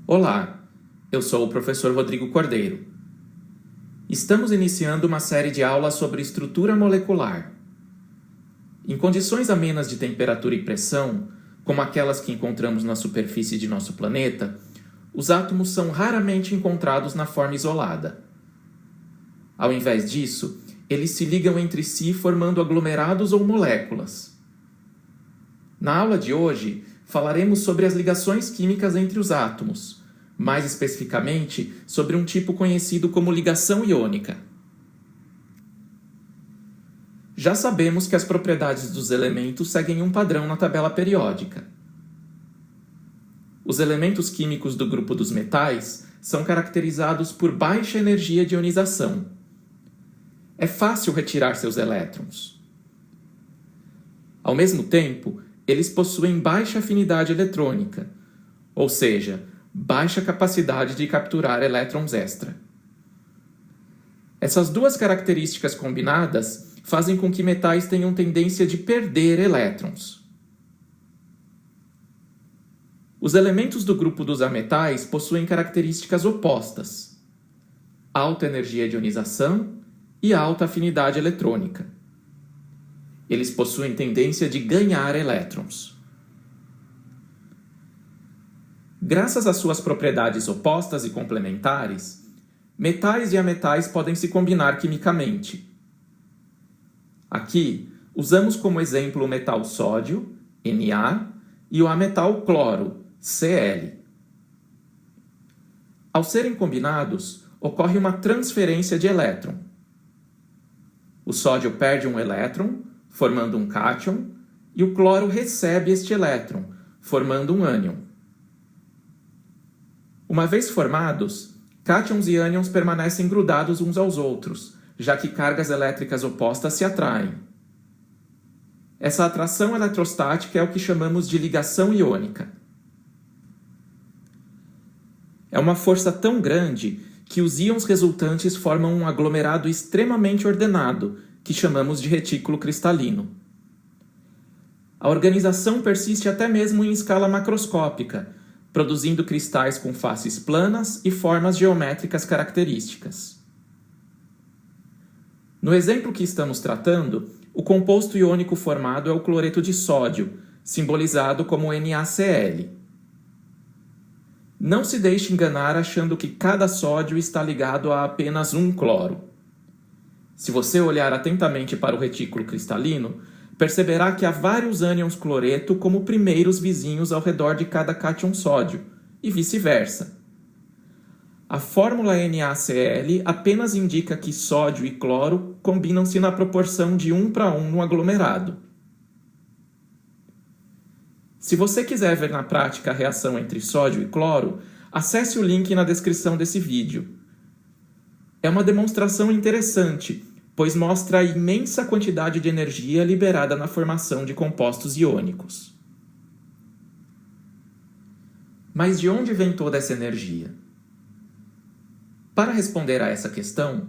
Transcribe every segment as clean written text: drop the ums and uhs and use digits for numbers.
Olá, eu sou o professor Rodrigo Cordeiro. Estamos iniciando uma série de aulas sobre estrutura molecular. Em condições amenas de temperatura e pressão, como aquelas que encontramos na superfície de nosso planeta, os átomos são raramente encontrados na forma isolada. Ao invés disso, eles se ligam entre si formando aglomerados ou moléculas. Na aula de hoje, falaremos sobre as ligações químicas entre os átomos, mais especificamente sobre um tipo conhecido como ligação iônica. Já sabemos que as propriedades dos elementos seguem um padrão na tabela periódica. Os elementos químicos do grupo dos metais são caracterizados por baixa energia de ionização. É fácil retirar seus elétrons. Ao mesmo tempo, eles possuem baixa afinidade eletrônica, ou seja, baixa capacidade de capturar elétrons extra. Essas duas características combinadas fazem com que metais tenham tendência de perder elétrons. Os elementos do grupo dos ametais possuem características opostas: alta energia de ionização e alta afinidade eletrônica. Eles possuem tendência de ganhar elétrons. Graças às suas propriedades opostas e complementares, metais e ametais podem se combinar quimicamente. Aqui, usamos como exemplo o metal sódio, Na, e o ametal cloro, Cl. Ao serem combinados, ocorre uma transferência de elétron. O sódio perde um elétron, formando um cátion, e o cloro recebe este elétron, formando um ânion. Uma vez formados, cátions e ânions permanecem grudados uns aos outros, já que cargas elétricas opostas se atraem. Essa atração eletrostática é o que chamamos de ligação iônica. É uma força tão grande que os íons resultantes formam um aglomerado extremamente ordenado, que chamamos de retículo cristalino. A organização persiste até mesmo em escala macroscópica, produzindo cristais com faces planas e formas geométricas características. No exemplo que estamos tratando, o composto iônico formado é o cloreto de sódio, simbolizado como NaCl. Não se deixe enganar achando que cada sódio está ligado a apenas um cloro. Se você olhar atentamente para o retículo cristalino, perceberá que há vários ânions cloreto como primeiros vizinhos ao redor de cada cátion sódio, e vice-versa. A fórmula NaCl apenas indica que sódio e cloro combinam-se na proporção de 1:1 no aglomerado. Se você quiser ver na prática a reação entre sódio e cloro, acesse o link na descrição desse vídeo. É uma demonstração interessante, pois mostra a imensa quantidade de energia liberada na formação de compostos iônicos. Mas de onde vem toda essa energia? Para responder a essa questão,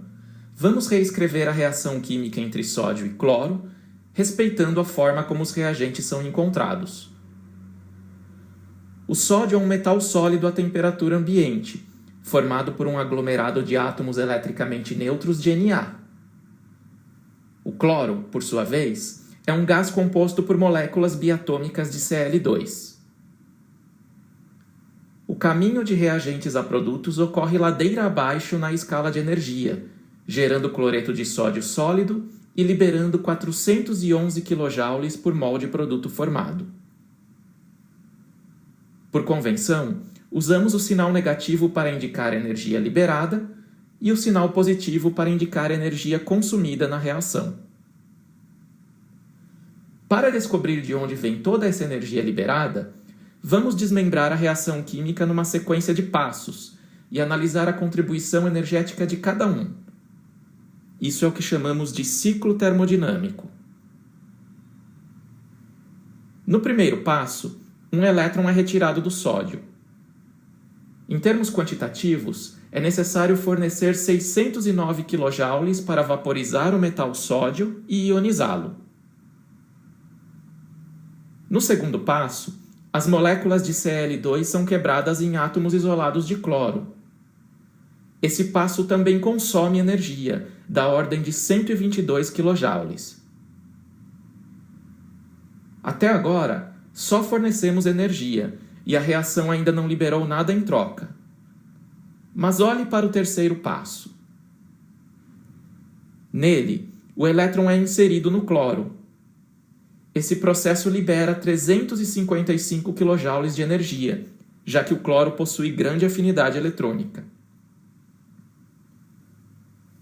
vamos reescrever a reação química entre sódio e cloro, respeitando a forma como os reagentes são encontrados. O sódio é um metal sólido a temperatura ambiente, formado por um aglomerado de átomos eletricamente neutros de Na. O cloro, por sua vez, é um gás composto por moléculas biatômicas de Cl2. O caminho de reagentes a produtos ocorre ladeira abaixo na escala de energia, gerando cloreto de sódio sólido e liberando 411 kJ por mol de produto formado. Por convenção, usamos o sinal negativo para indicar energia liberada e o sinal positivo para indicar energia consumida na reação. Para descobrir de onde vem toda essa energia liberada, vamos desmembrar a reação química numa sequência de passos e analisar a contribuição energética de cada um. Isso é o que chamamos de ciclo termodinâmico. No primeiro passo, um elétron é retirado do sódio. Em termos quantitativos, é necessário fornecer 609 kJ para vaporizar o metal sódio e ionizá-lo. No segundo passo, as moléculas de Cl2 são quebradas em átomos isolados de cloro. Esse passo também consome energia, da ordem de 122 kJ. Até agora, só fornecemos energia, e a reação ainda não liberou nada em troca. Mas olhe para o terceiro passo. Nele, o elétron é inserido no cloro. Esse processo libera 355 kJ de energia, já que o cloro possui grande afinidade eletrônica.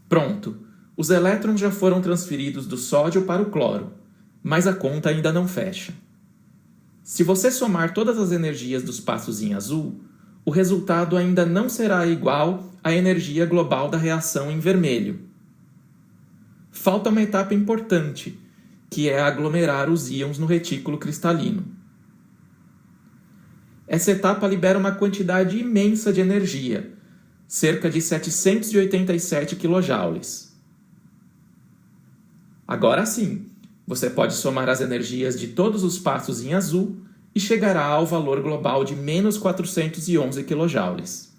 Pronto, os elétrons já foram transferidos do sódio para o cloro, mas a conta ainda não fecha. Se você somar todas as energias dos passos em azul, o resultado ainda não será igual à energia global da reação em vermelho. Falta uma etapa importante, que é aglomerar os íons no retículo cristalino. Essa etapa libera uma quantidade imensa de energia, cerca de 787 kJ. Agora sim, você pode somar as energias de todos os passos em azul e chegará ao valor global de menos 411 kJ.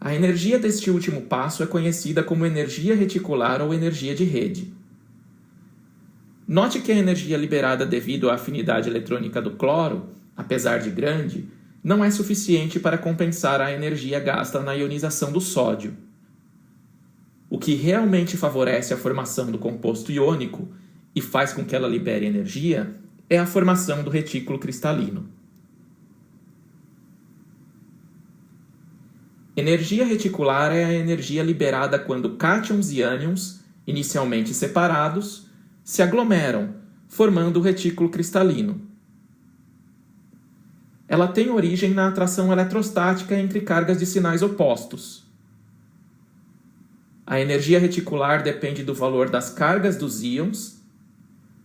A energia deste último passo é conhecida como energia reticular ou energia de rede. Note que a energia liberada devido à afinidade eletrônica do cloro, apesar de grande, não é suficiente para compensar a energia gasta na ionização do sódio. O que realmente favorece a formação do composto iônico e faz com que ela libere energia é a formação do retículo cristalino. Energia reticular é a energia liberada quando cátions e ânions, inicialmente separados, se aglomeram, formando o retículo cristalino. Ela tem origem na atração eletrostática entre cargas de sinais opostos. A energia reticular depende do valor das cargas dos íons,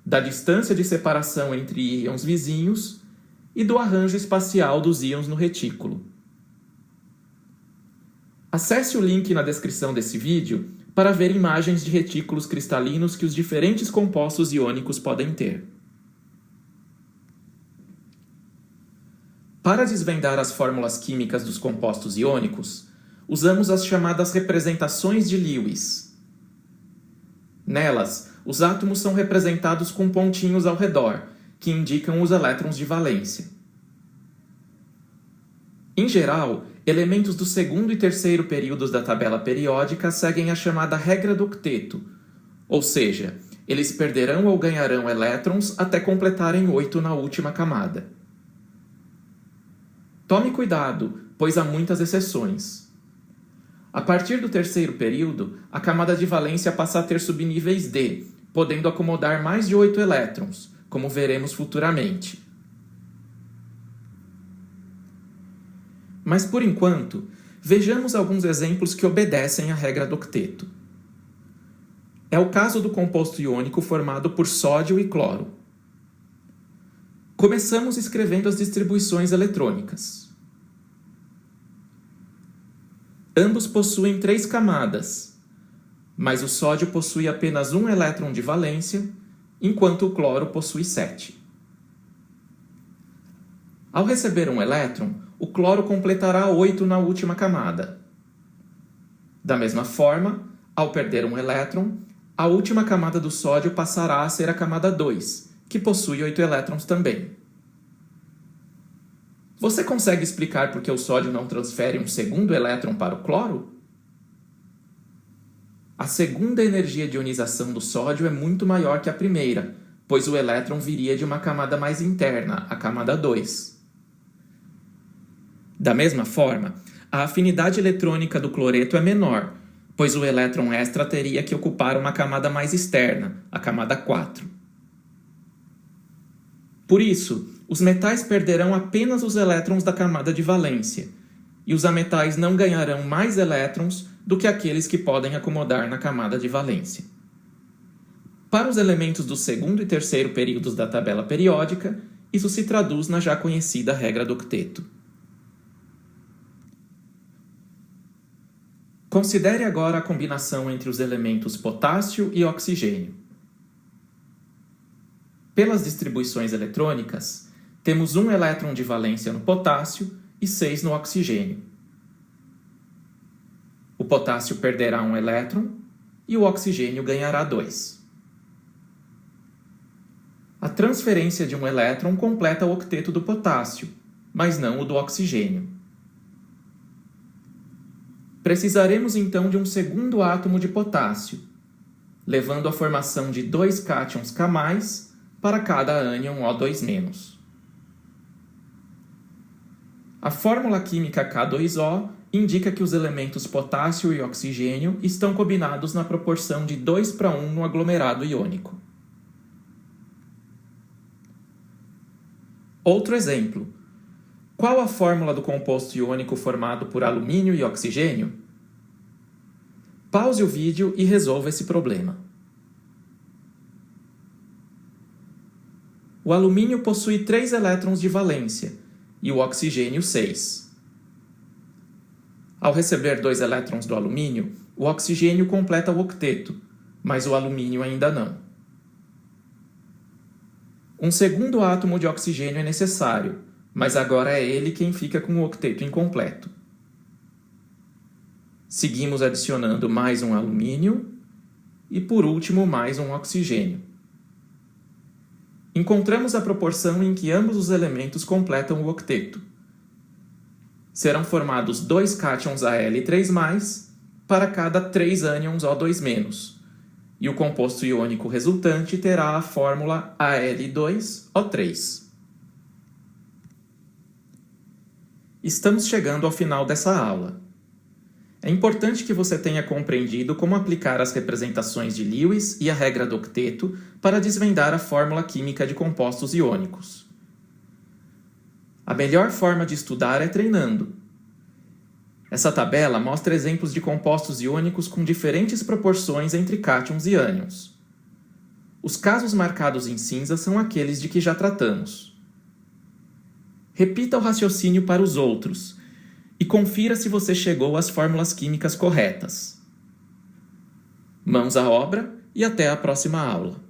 da distância de separação entre íons vizinhos e do arranjo espacial dos íons no retículo. Acesse o link na descrição desse vídeo para ver imagens de retículos cristalinos que os diferentes compostos iônicos podem ter. Para desvendar as fórmulas químicas dos compostos iônicos, usamos as chamadas representações de Lewis. Nelas, os átomos são representados com pontinhos ao redor, que indicam os elétrons de valência. Em geral, elementos do segundo e terceiro períodos da tabela periódica seguem a chamada regra do octeto, ou seja, eles perderão ou ganharão elétrons até completarem 8 na última camada. Tome cuidado, pois há muitas exceções. A partir do terceiro período, a camada de valência passa a ter subníveis D, podendo acomodar mais de 8 elétrons, como veremos futuramente. Mas por enquanto, vejamos alguns exemplos que obedecem à regra do octeto. É o caso do composto iônico formado por sódio e cloro. Começamos escrevendo as distribuições eletrônicas. Ambos possuem 3 camadas, mas o sódio possui apenas um elétron de valência, enquanto o cloro possui 7. Ao receber um elétron, o cloro completará 8 na última camada. Da mesma forma, ao perder um elétron, a última camada do sódio passará a ser a camada 2, que possui 8 elétrons também. Você consegue explicar por que o sódio não transfere um segundo elétron para o cloro? A segunda energia de ionização do sódio é muito maior que a primeira, pois o elétron viria de uma camada mais interna, a camada 2. Da mesma forma, a afinidade eletrônica do cloreto é menor, pois o elétron extra teria que ocupar uma camada mais externa, a camada 4. Por isso, os metais perderão apenas os elétrons da camada de valência, e os ametais não ganharão mais elétrons do que aqueles que podem acomodar na camada de valência. Para os elementos do segundo e terceiro períodos da tabela periódica, isso se traduz na já conhecida regra do octeto. Considere agora a combinação entre os elementos potássio e oxigênio. Pelas distribuições eletrônicas, temos 1 elétron de valência no potássio e 6 no oxigênio. O potássio perderá 1 elétron e o oxigênio ganhará 2. A transferência de 1 elétron completa o octeto do potássio, mas não o do oxigênio. Precisaremos então de um segundo átomo de potássio, levando à formação de 2 cátions K+, para cada ânion O2-. A fórmula química K2O indica que os elementos potássio e oxigênio estão combinados na proporção de 2:1 no aglomerado iônico. Outro exemplo. Qual a fórmula do composto iônico formado por alumínio e oxigênio? Pause o vídeo e resolva esse problema. O alumínio possui 3 elétrons de valência e o oxigênio 6. Ao receber 2 elétrons do alumínio, o oxigênio completa o octeto, mas o alumínio ainda não. Um segundo átomo de oxigênio é necessário, mas agora é ele quem fica com o octeto incompleto. Seguimos adicionando mais um alumínio e, por último, mais um oxigênio. Encontramos a proporção em que ambos os elementos completam o octeto. Serão formados 2 cátions Al3+, para cada 3 ânions O2-, e o composto iônico resultante terá a fórmula Al2O3. Estamos chegando ao final dessa aula. É importante que você tenha compreendido como aplicar as representações de Lewis e a regra do octeto para desvendar a fórmula química de compostos iônicos. A melhor forma de estudar é treinando. Essa tabela mostra exemplos de compostos iônicos com diferentes proporções entre cátions e ânions. Os casos marcados em cinza são aqueles de que já tratamos. Repita o raciocínio para os outros e confira se você chegou às fórmulas químicas corretas. Mãos à obra e até a próxima aula.